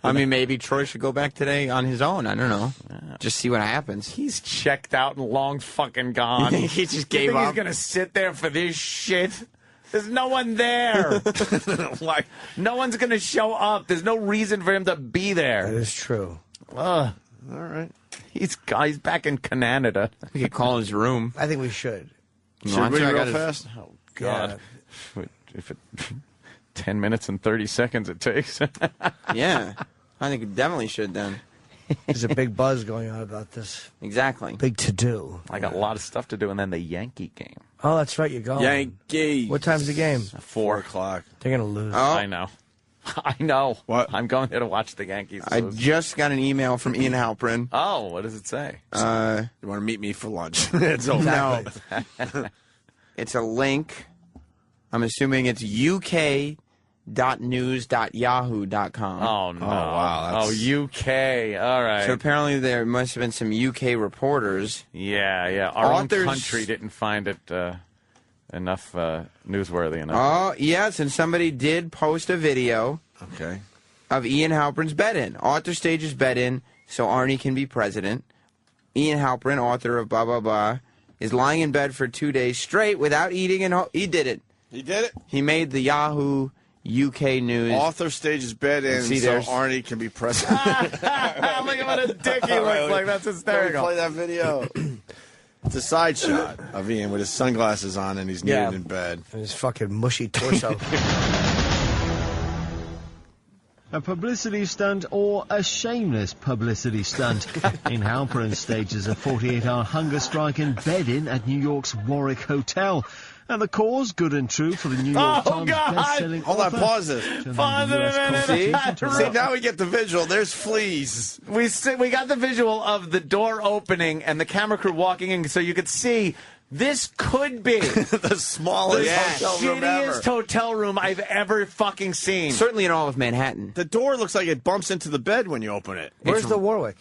I mean, maybe Troy should go back today on his own. I don't know. Just see what happens. He's checked out and long fucking gone. He just You gave think up. he's gonna sit there for this shit? There's no one there. Like, No one's gonna show up. There's no reason for him to be That there. is true. all right. He's back in Canada. We could call his room. I think we should. Should we I real got his- fast? Oh God! If it 10 minutes and 30 seconds it takes. Yeah. I think we definitely should then. There's a big buzz going on about this. Exactly. Big to do. I got a lot of stuff to do, and then the Yankee game. Oh, that's right. You're going. Yankee. What time's the game? 4 o'clock. They're gonna lose. Oh, I know. I know. What? I'm going there to watch the Yankees I lose. just got an email from Ian Halperin. Oh, what does it say? You want to meet me for lunch? It's over. No. It's a link. I'm assuming it's uk.news.yahoo.com. Oh, no. Oh, wow, Oh, that's- UK. All right. So apparently there must have been some UK reporters. Yeah. Our Authors- own country didn't find it enough newsworthy enough. Oh, yes, and somebody did post a video Okay. of Ian Halperin's bed-in. Author stages bed-in so Arnie can be president. Ian Halperin, author of blah, blah, blah, is lying in bed for 2 days straight without eating, and he did it. He did it. He made the Yahoo UK News. Author stages bed in See, so there's- Arnie can be president. Look at what a dick he looks like. That's Can we hysterical. play that video? It's a side shot of Ian with his sunglasses on and he's Yeah. nude in bed. And his fucking mushy torso. A publicity stunt or a shameless publicity stunt. In Halperin stages a 48-hour hunger strike in bed-in at New York's Warwick Hotel. And the cause, good and true for the New York Times God! best-selling Hold on, author. pause this. Pause it a minute. Constitution to See, now we get the visual. There's fleas. We got the visual of the door opening and the camera crew walking in, so you could see this could be The smallest hotel room ever. shittiest hotel room I've ever fucking seen. Certainly in all of Manhattan. The door looks like it bumps into the bed when you open it. Where's the Warwick?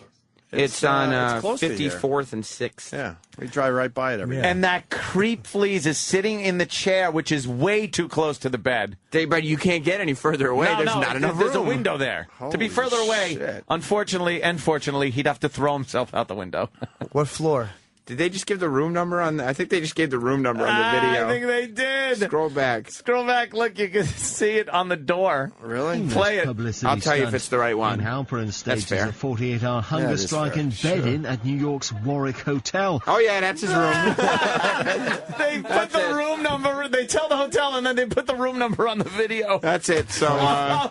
It's on it's close to here. 54th and 6th. Yeah, we drive right by it every day. And that creep fleas is sitting in the chair, which is way too close to the bed. But you can't get any further away. No, There's not enough room. There's a window there. To be Holy further away, shit. unfortunately and fortunately, he'd have to throw himself out the window. What floor? Did they just give the room number on I think they just gave the room number on the video. I think they did. Scroll back. Scroll back. Look, you can see it on the door. Really? Play it. Publicity I'll tell you if stunt. it's the right one. In Halperin stages fair. a 48-hour Yeah, hunger it is strike fair. and bed-in at New York's Warwick Hotel. Oh, yeah, that's his room. They put the room number. They tell the hotel, and then they put the room number on the video. That's it. So,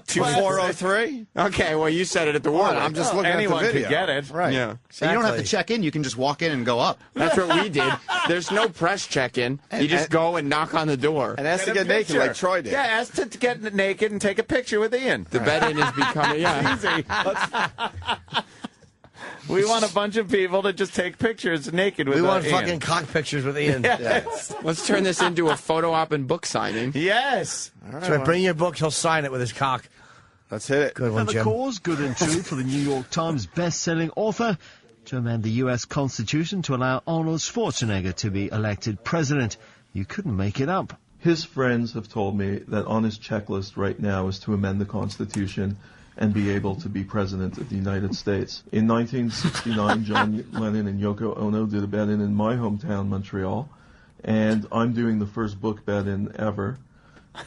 2403? okay, well, you said it at the What? Warwick. I'm just looking Anyone at the video. could get it. Right. Yeah. So you don't have to check in. You can just walk in and go up. That's what we did. There's no press check-in. You just go and knock on the door. And ask to a get naked picture. like Troy did. Yeah, ask to get naked and take a picture with Ian. The bed-in is becoming, yeah. Easy. We want a bunch of people to just take pictures naked with We want Ian. fucking cock pictures with Ian. Yes. Let's turn this into a photo op and book signing. Yes. So bring your book, he'll sign it with his cock. Let's hit it. Good one, And the Jim. cause, good and true, for the New York Times best-selling author to amend the U.S. Constitution to allow Arnold Schwarzenegger to be elected president. You couldn't make it up. His friends have told me that on his checklist right now is to amend the Constitution and be able to be president of the United States. In 1969, John Lennon and Yoko Ono did a bed-in my hometown, Montreal, and I'm doing the first book bed-in ever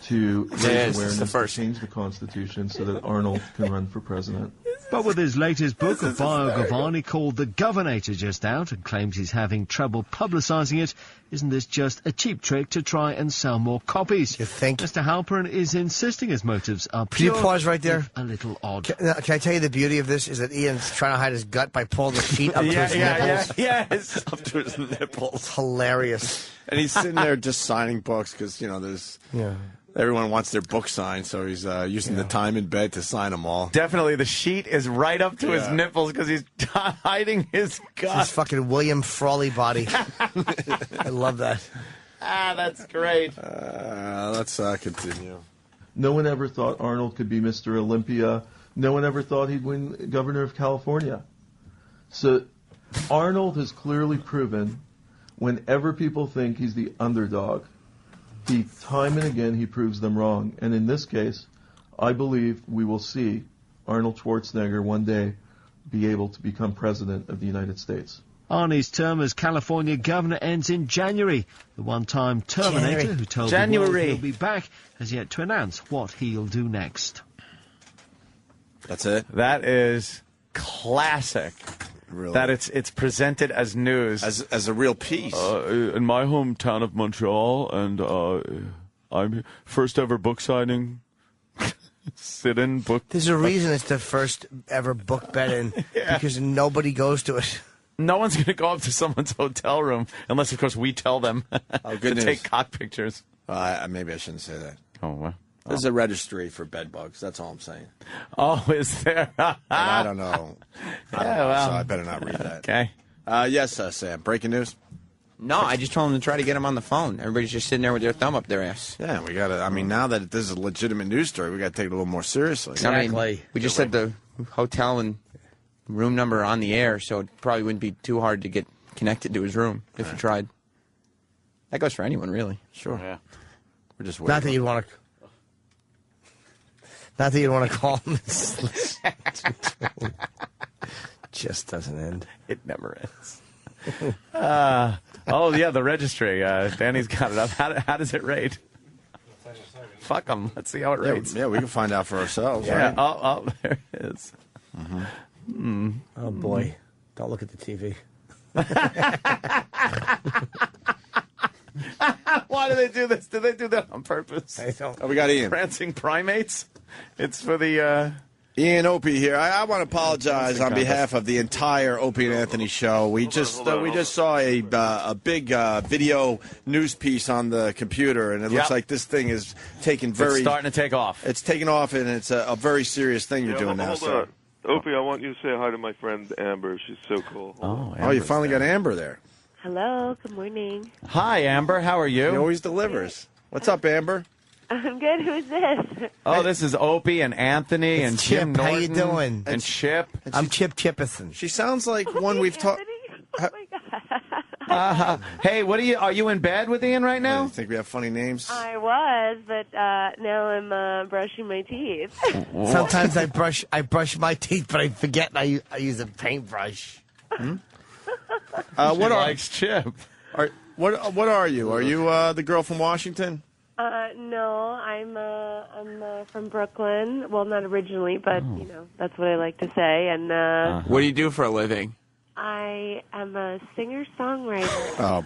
to raise Yes, awareness the to first. change the Constitution so that Arnold can run for president. But with his latest book, a bio Gavani called The Governator, just out, and claims he's having trouble publicising it, isn't this just a cheap trick to try and sell more copies? You think? Mr. Halperin is insisting his motives are Can you pure, pause right there? a little odd. Can I tell you the beauty of this is that Ian's trying to hide his gut by pulling the sheet up to his nipples. Yes. Up to his nipples. It's hilarious. And he's sitting there just signing books because, there's everyone wants their book signed, so he's using the time in bed to sign them all. Definitely, the sheet is right up to his nipples because he's hiding his His gut. fucking William Frawley body. I love that. That's great. Let's continue. No one ever thought Arnold could be Mr. Olympia. No one ever thought he'd win governor of California. So Arnold has clearly proven whenever people think he's the underdog, time and again he proves them wrong. And in this case, I believe we will see Arnold Schwarzenegger one day be able to become president of the United States. Arnie's term as California governor ends in January. The one-time Terminator who told the world he'll be back has yet to announce what he'll do next. That's it? That is classic. Really? That it's presented as news. As a real piece. In my hometown of Montreal, and I'm first ever book signing. Sit-in book. There's a reason it's the first ever book bed-in, because nobody goes to it. No one's going to go up to someone's hotel room unless, of course, we tell them to good news. take cock pictures. Maybe I shouldn't say that. Oh, what? There's a registry for bed bugs. That's all I'm saying. Oh, is there? And I don't know. So I better not read that. Okay. Yes, Sam. Breaking news? No, I just told him to try to get him on the phone. Everybody's just sitting there with their thumb up their ass. Yeah, we got to. I mean, now that this is a legitimate news story, we got to take it a little more seriously. I mean, we just said the hotel and room number on the air, so it probably wouldn't be too hard to get connected to his room if you tried. That goes for anyone, really. Sure. Yeah. We're just Not that you'd want to. Not that you'd want to call him. Just doesn't end. It never ends. Oh, yeah, the registry. Danny's got it up. How does it rate? Fuck them. Let's see how it rates. Yeah, we can find out for ourselves. Yeah. Right? Oh, there it is. Oh, boy. Don't look at the TV. Why do they do this? Do they do that on purpose? I don't. Oh, we got Ian. Prancing primates? It's for the... Ian Opie here. I want to apologize on behalf of the entire Opie and Anthony show. We just saw a big video news piece on the computer, and it looks like this thing is taking It's starting to take off. It's taking off, and it's a very serious thing you're doing now. Hold So. on. Opie, I want you to say hi to my friend Amber. She's so cool. Oh, you finally got Amber there. Hello, good morning. Hi, Amber. How are you? He always delivers. What's up, Amber? I'm good. Who's this? Oh, this is Opie and Anthony and Jim Chip. How Norton. you doing? And Chip. I'm Chip Chippison. She sounds like one we've talked. Oh my God. Hey, are you in bed with Ian right now? You think we have funny names? I was, but now I'm brushing my teeth. Sometimes I brush my teeth, but I forget and I use a paintbrush. What likes Chip? What are you? Are you the girl from Washington? No, I'm from Brooklyn. Well, not originally, but that's what I like to say. And What do you do for a living? I am a singer-songwriter.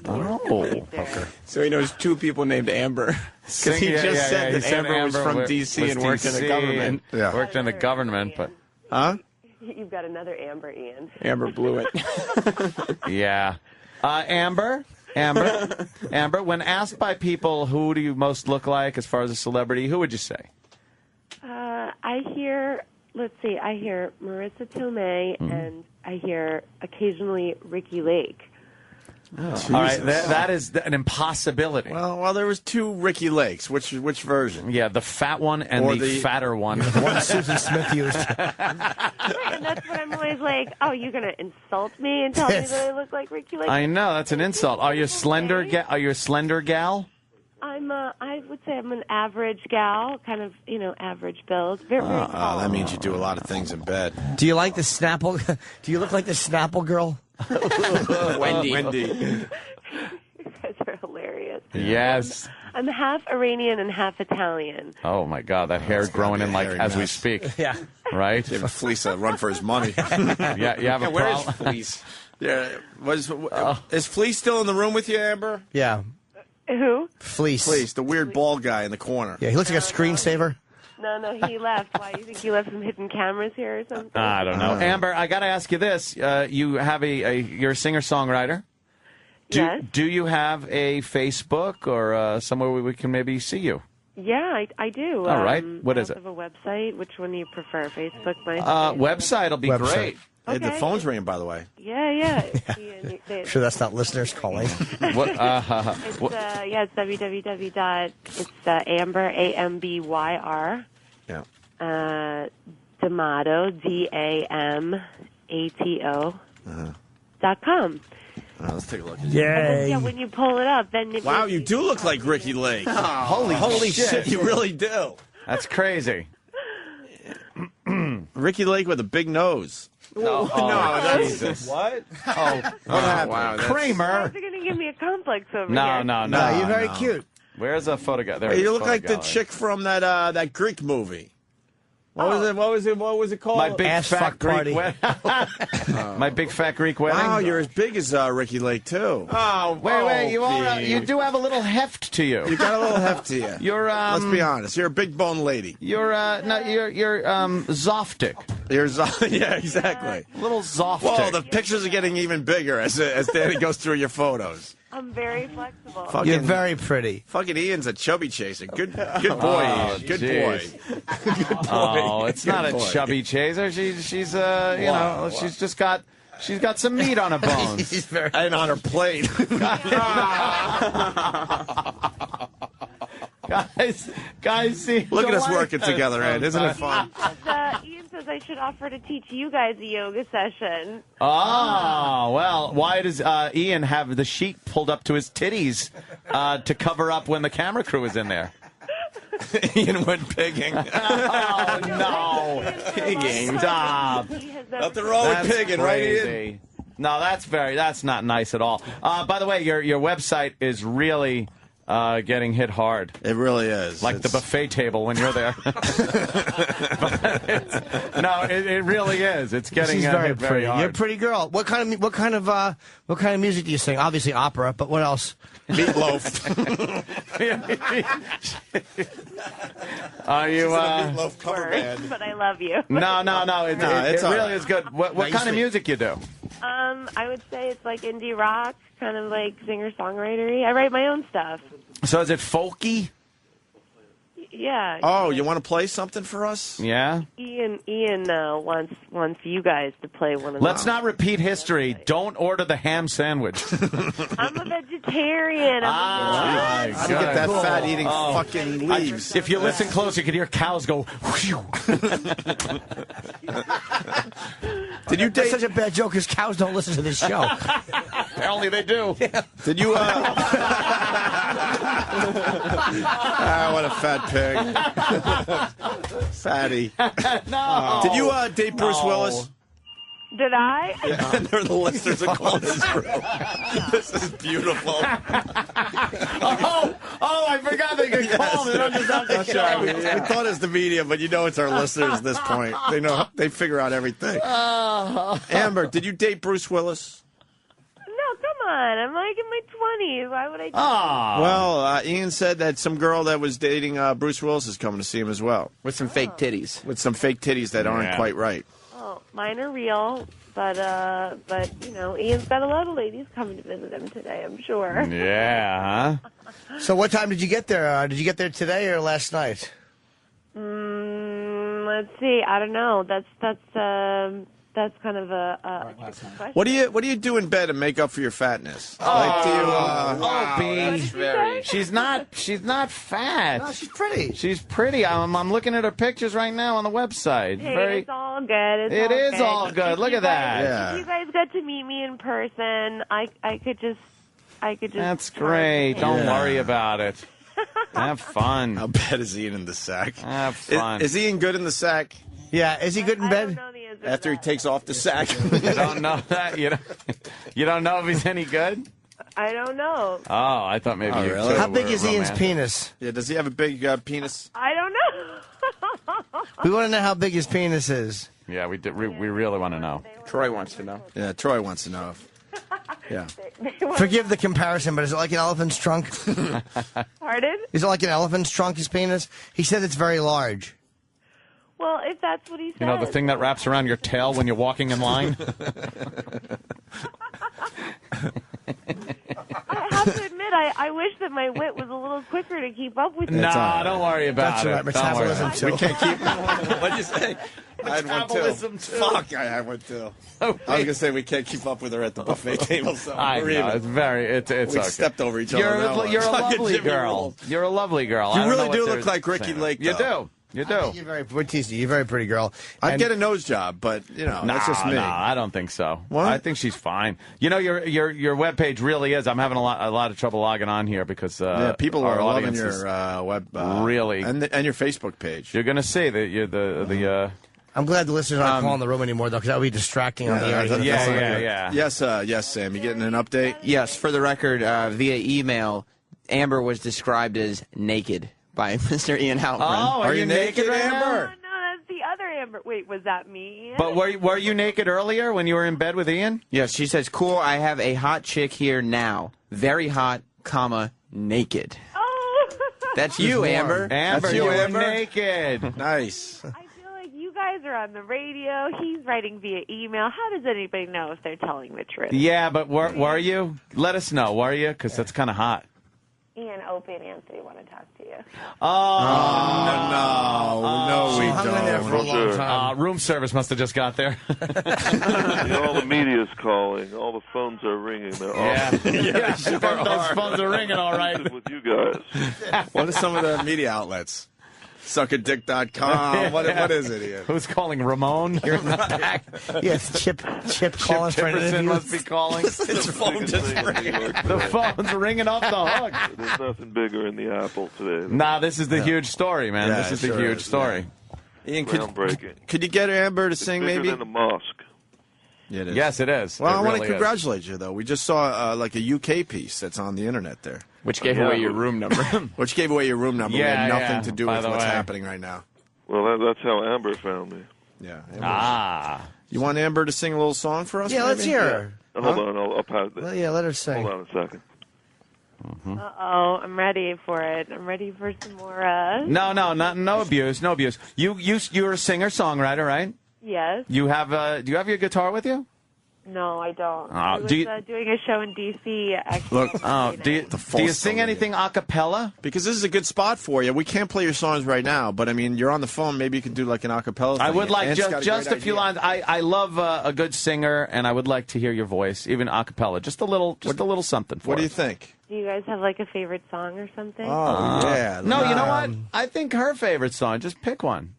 Okay. So he knows two people named Amber. Because he just said that Amber was from D.C. and worked in the government. Yeah. Worked in the government, but... Huh? You've got another Amber, Ian. Amber blew it. Yeah. Amber, when asked by people who do you most look like as far as a celebrity, who would you say? I hear Marissa Tomei, and I hear occasionally Ricky Lake. All right, that is an impossibility. Well, there was two Ricky Lakes. Which version? Yeah, the fat one and the fatter one. The one Susan Smith used. And that's what I'm always like, oh, you're going to insult me and tell me that I look like Ricky Lake? I know, that's an insult. Are you a slender gal? I would say I'm an average gal, kind of, average build. Very tall. That means you do a lot of things in bed. Do you like the Snapple? Do you look like the Snapple girl? Wendy. You guys are hilarious. Yes. I'm half Iranian and half Italian. Oh, my God, that hair growing in as we speak. Yeah. Right? Give Fleece a run for his money. Yeah, you have a Where is problem. Fleece? Yeah. Is Fleece still in the room with you, Amber? Yeah. Who? Fleece. The weird bald guy in the corner. Yeah, he looks like a screensaver. No, he left. Why? You think he left some hidden cameras here or something? I don't know. Amber, I got to ask you this. You have you're a singer-songwriter. Yes. Do you have a Facebook or somewhere where we can maybe see you? Yeah, I do. All right. What is it? I have a website. Which one do you prefer? Facebook, Website will be great. Hey, the phone's ringing, by the way. Yeah. Sure, that's not listeners calling. What? It's www. It's Amber, AMBYR. Yeah. D'Amato, DAMATO.com. Let's take a look. Yay. When you pull it up, then Wow, you do look like Ricky Lake. Holy shit, you really do. That's crazy. Ricky Lake with a big nose. No, that's Jesus. What? Oh, what happened? Wow, Kramer. You're going to give me a complex over No, here. no. You're very cute. Where's a photograph? There Hey, it you is, look like the photo gallery. chick from that Greek movie. What was it called? My big Ass fat fuck Greek party. wedding. My big fat Greek wedding. Wow, you're as big as Ricky Lake too. Oh, wait, you do have a little heft to you. You got a little heft to you. You're Let's be honest. You're a big bone lady. You're Zoftic. Yeah, exactly. A little Zoftic. Whoa, the pictures are getting even bigger as Danny goes through your photos. I'm very flexible. You're very pretty. Fucking Ian's a chubby chaser. Good boy, Ian. Good boy. Oh, it's not a chubby chaser. She's she's got some meat on her bones. And on her plate. Guys, see. Look at us working together, Ed. Isn't it fun? Ian says I should offer to teach you guys a yoga session. Oh, well, why does Ian have the sheet pulled up to his titties to cover up when the camera crew is in there? Ian went pigging. Oh, no. Pigging. Stop. Nothing wrong with pigging, right, Ian? No, that's not nice at all. By the way, your website is really getting hit hard. It really is. Like the buffet table when you're there. It really is. It's getting She's very hit very pretty. hard. You're a pretty girl. What kind of music do you sing? Obviously opera, but what else? Meatloaf. Are you? Meatloaf cover band. But I love you. No. It really is good. What kind of music you do? I would say it's like indie rock, kind of like singer-songwritery. I write my own stuff. So is it folky? Yeah. Oh, you want to play something for us? Yeah? Ian wants you guys to play one of Let's them. not repeat history. Don't order the ham sandwich. I'm a vegetarian. How do you get that fat eating fucking leaves? If you listen close, you could hear cows go. Whew. Did you That's date? such a bad joke because cows don't listen to this show. Apparently they do. Did you? What a fat pig. Fatty. No. Did you date Bruce Willis? Did I? Yeah, and the listeners are calling this room. This is beautiful. I forgot they could call me. Don't just have to That's right. We thought it's the media, but you know it's our listeners at this point. They figure out everything. Amber, did you date Bruce Willis? No, come on. I'm like in my 20s. Why would I do Ah. Well, Ian said that some girl that was dating Bruce Willis is coming to see him as well. With some fake titties. With some fake titties that aren't quite right. Oh, mine are real, but you know, Ian's got a lot of ladies coming to visit him today, I'm sure. Yeah, huh? So what time did you get there? Did you get there today or last night? Let's see. I don't know. That's kind of a tricky question. What do you do in bed to make up for your fatness? Like, do you, Opie. She's not fat. No, she's pretty. She's pretty. I'm looking at her pictures right now on the website. Hey, it's all good. It is all good. Look at that. Yeah. If you guys got to meet me in person, I could just. That's great. Don't worry about it. Have fun. How bad is Ian in the sack? Have fun. Is Ian good in the sack? Yeah, is he good in I bed? don't know the answer to After he that. takes off the sack? You don't know that? You don't know if he's any good? I don't know. Oh, I thought maybe you really? two How big were is Ian's romantic. penis? Yeah, does he have a big penis? I don't know. We want to know how big his penis is. Yeah, we really want to know. Troy wants to know. Yeah, Troy wants to know. Yeah. Forgive the comparison, but is it like an elephant's trunk? Pardon? Is it like an elephant's trunk, his penis? He said it's very large. Well, if that's what he said. You know, the thing that wraps around your tail when you're walking in line? I have to admit, I wish that my wit was a little quicker to keep up with you. Nah, don't worry about That's it. right, metabolism too. We can't keep. What'd you say? I had one Metabolism, too. too. Fuck, I had one too. I was gonna say we can't keep up with her at the buffet table. So I we're know, even. it's very, it's We okay. stepped over each other. You're, on that one. you're a Fucking lovely Jimmy girl. Rolls. You're a lovely girl. You I don't really know do what look they're like Ricky saying. Lake, You though. do. You do. We're teasing you. You're a very pretty girl. I'd And- get a nose job, but you know that's just me. Nah, I don't think so. What? I think she's fine. You know, your webpage really is. I'm having a lot of trouble logging on here because Yeah, people our are loving audience your is web really, and your Facebook page. You're gonna see that you're the I'm glad the listeners aren't calling the room anymore, though, because that would be distracting on the air. yeah. Yes, Sam. You getting an update? Yes, for the record, via email, Amber was described as naked by Mr. Ian Halperin. Oh, are you naked, Oh, Amber? no, that's the other Amber. Wait, was that me, Ian? But were you naked earlier when you were in bed with Ian? Yes, she says, cool, I have a hot chick here now. Very hot, comma, naked. Oh! That's you, Amber. Amber, That's you you, were Amber? naked. Nice. I feel like you guys are on the radio. He's writing via email. How does anybody know if they're telling the truth? Yeah, but were you? Let us know. Were you? Because that's kind of hot. Ian, Opie, and Anthony want to talk to you. No, we Hung in there for a don't. long time. Room service must have just got there. All the media's calling. All the phones are ringing. They're yeah. Those phones are ringing all right. with you guys. What are some of the media outlets? Suckadick.com. What is it, Ian? Who's calling? Ramon? You're in the back. Yes, Chip calling for an Tipperson interview. must be calling. His phone just ringing. The phone's ringing off the hook. There's nothing bigger in the apple today. Nah, this is the huge story, man. Yeah, this is it the sure huge is, story. Ian, Groundbreaking. could you get Amber to sing Bigger maybe? than a mosque. Yeah, it is. Yes, it is. Well, It I want to really is. congratulate you, though. We just saw like a UK piece that's on the internet there, Which gave away your room number. which gave away your room number. We Yeah, had nothing yeah, to do by with the what's way. happening right now. Well, that's how Amber found me. Yeah. Ah. You want Amber to sing a little song for us? Yeah, let's maybe? hear her. Hold on, I'll pass Well, that. yeah, let her sing. Hold on a second. Uh-oh, I'm ready for it. I'm ready for some more, No abuse, no abuse. You're a singer-songwriter, right? Yes. Do you have your guitar with you? No, I don't. Oh, I was do you- doing a show in D.C. actually. Look, Oh, do you sing anything a cappella? Because this is a good spot for you. We can't play your songs right now, but I mean, you're on the phone. Maybe you could do like an a cappella thing. I would like Ant's got just a great few idea. lines. I love a good singer, and I would like to hear your voice, even a cappella. Just a little something for What do you us. think? Do you guys have like a favorite song or something? Oh, yeah. No, you know what? I think her favorite song. Just pick one.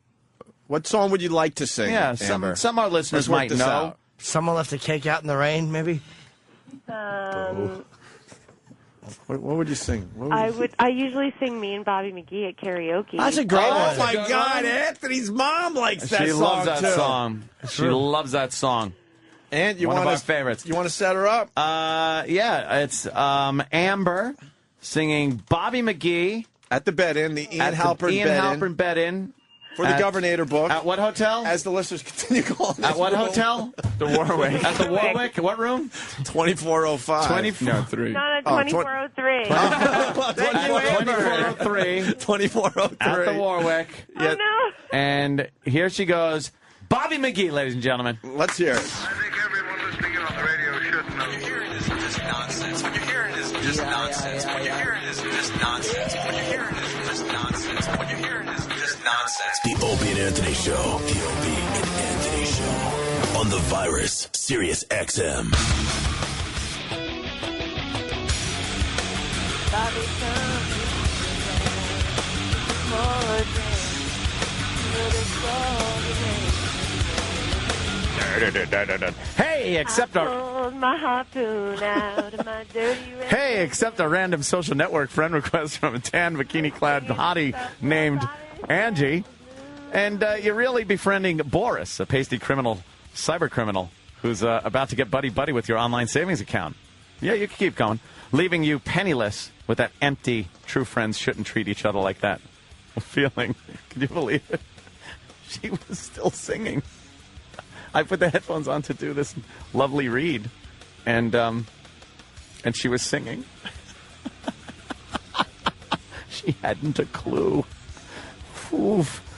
What song would you like to sing? Yeah, Amber? some of our listeners Let's work might this know. out. Someone left a cake out in the rain, maybe? What would you sing? What would you I usually sing Me and Bobby McGee at karaoke. That's a great one. Oh my God! Anthony's mom likes that She song loves that too. song. She loves that song. And you One want of our favorites. You want to set her up? Yeah, it's Amber singing Bobby McGee At the bed-in, the Ian at Halperin the Ian bed-in Halperin bed-in for the Governator book. At what hotel? As the listeners continue calling At this what room. hotel? The Warwick. At the Warwick. What room? 2405. No, 3. Not at Oh, 2403. 2403 2403. at the Warwick. Oh, no. And here she goes. Bobby McGee, ladies and gentlemen. Let's hear it. I think everyone listening in on the radio should know. What you're hearing is just nonsense. What you're hearing is just nonsense. What you're hearing is just nonsense. What you're hearing is just nonsense. What you're hearing is just nonsense. The Opie and Anthony Show. The Opie and Anthony Show. On the Virus, Sirius XM. Bobby Hey, except a pulled my harpoon out of my dirty red. hey, except a random social network friend request from a tan bikini-clad hottie named Angie, and you're really befriending Boris, a pasty criminal, cyber criminal, who's about to get buddy-buddy with your online savings account. Yeah, you can keep going, leaving you penniless with that empty, true friends shouldn't treat each other like that feeling. Can you believe it? She was still singing. I put the headphones on to do this lovely read, and she was singing. She hadn't a clue. Oof.